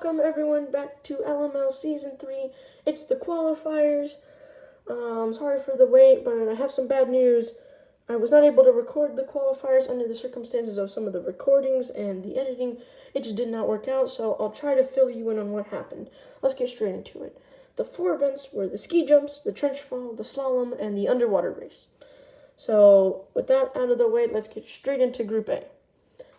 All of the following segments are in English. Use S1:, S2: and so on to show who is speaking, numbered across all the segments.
S1: welcome everyone back to LML Season 3. It's the qualifiers. Sorry for the wait, but I have some bad news. I was not able to record the qualifiers under the circumstances of some of the recordings and the editing. It just did not work out, so I'll try to fill you in on what happened. Let's get straight into it. The 4 events were the ski jumps, the trench fall, the slalom, and the underwater race. So, with that out of the way, let's get straight into Group A.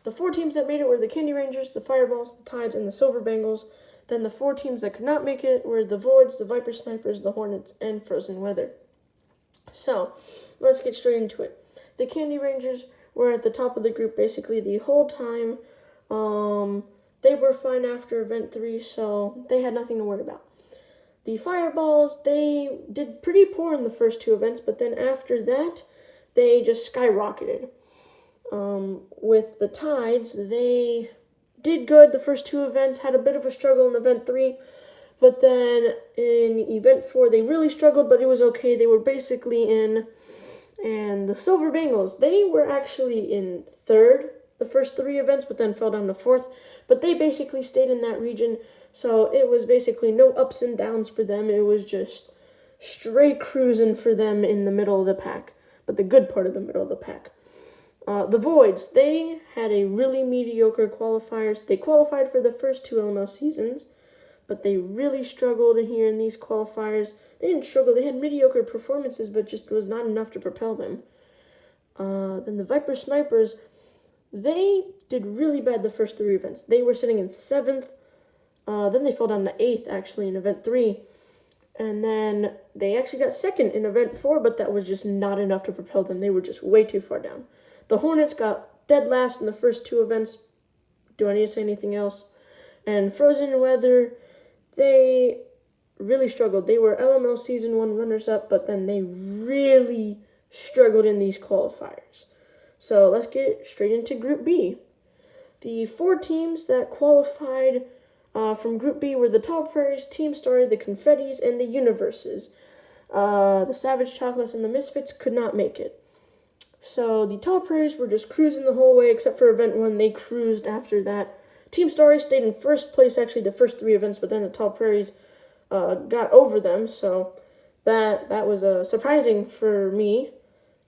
S1: The 4 teams that made it were the Candy Rangers, the Fireballs, the Tides, and the Silver Bengals. Then the 4 teams that could not make it were the Voids, the Viper Snipers, the Hornets, and Frozen Weather. So, let's get straight into it. The Candy Rangers were at the top of the group basically the whole time. They were fine after Event 3, so they had nothing to worry about. The Fireballs, they did pretty poor in the first 2 events, but then after that, they just skyrocketed. With the Tides, they did good the first 2 events, had a bit of a struggle in Event 3, but then in Event 4, they really struggled, but it was okay. They were basically in. And the Silver Bengals, they were actually in 3rd the first 3 events, but then fell down to 4th. But they basically stayed in that region, so it was basically no ups and downs for them. It was just straight cruising for them in the middle of the pack, but the good part of the middle of the pack. The Voids, they had a really mediocre qualifiers. They qualified for the first 2 LML seasons, but they really struggled here in these qualifiers. They didn't struggle, they had mediocre performances, but just was not enough to propel them. Then the Viper Snipers, they did really bad the first 3 events. They were sitting in 7th, then they fell down to 8th, actually, in Event 3. And then they actually got 2nd in Event 4, but that was just not enough to propel them. They were just way too far down. The Hornets got dead last in the first 2 events. Do I need to say anything else? And Frozen Weather, they really struggled. They were LML Season 1 runners-up, but then they really struggled in these qualifiers. So let's get straight into Group B. The 4 teams that qualified from Group B were the Tall Prairies, Team Story, the Confettis, and the Universes. The Savage Chocolates and the Misfits could not make it. So the Tall Prairies were just cruising the whole way, except for Event 1. They cruised after that. Team Story stayed in 1st place, actually, the first 3 events, but then the Tall Prairies got over them, so that was surprising for me.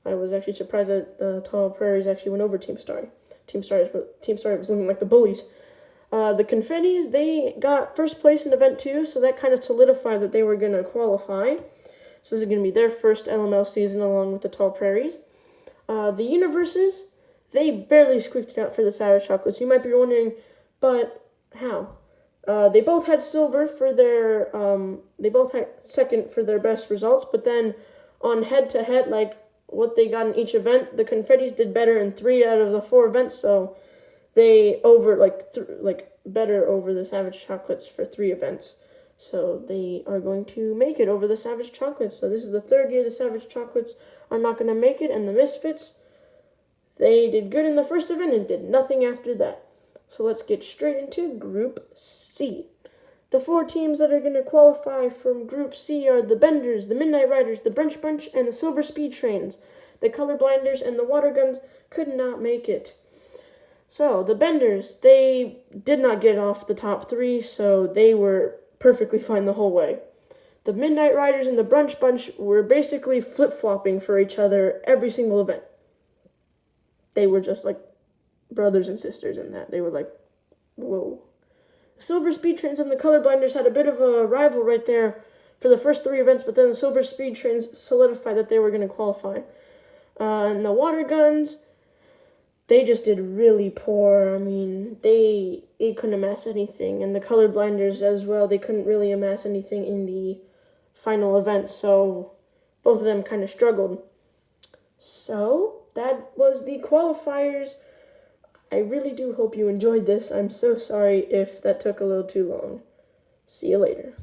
S1: I was actually surprised that the Tall Prairies actually went over Team Story. Team Story was looking like the bullies. The Confettis, they got 1st place in Event 2, so that kind of solidified that they were going to qualify. So this is going to be their first LML season along with the Tall Prairies. The Universes, they barely squeaked it out for the Savage Chocolates. You might be wondering, but how? They both had silver for their, they both had 2nd for their best results, but then on head-to-head, like what they got in each event, the Confettis did better in 3 out of the 4 events, so they better over the Savage Chocolates for 3 events. So they are going to make it over the Savage Chocolates. So this is the 3rd year the Savage Chocolates are not going to make it, and the Misfits, they did good in the first event and did nothing after that. So let's get straight into Group C. The 4 teams that are going to qualify from Group C are the Benders, the Midnight Riders, the Brunch Bunch, and the Silver Speed Trains. The Color Blinders and the Water Guns could not make it. So the Benders, they did not get off the top 3, so they were perfectly fine the whole way. The Midnight Riders and the Brunch Bunch were basically flip-flopping for each other every single event. They were just like brothers and sisters in that. They were like, whoa. The Silver Speed Trains and the Color Blinders had a bit of a rival right there for the first 3 events, but then the Silver Speed Trains solidified that they were going to qualify. And the Water Guns, they just did really poor. I mean, they couldn't amass anything. And the Color Blinders as well, they couldn't really amass anything in the final event, so both of them kind of struggled. So that was the qualifiers. I really do hope you enjoyed this. I'm so sorry if that took a little too long. See you later.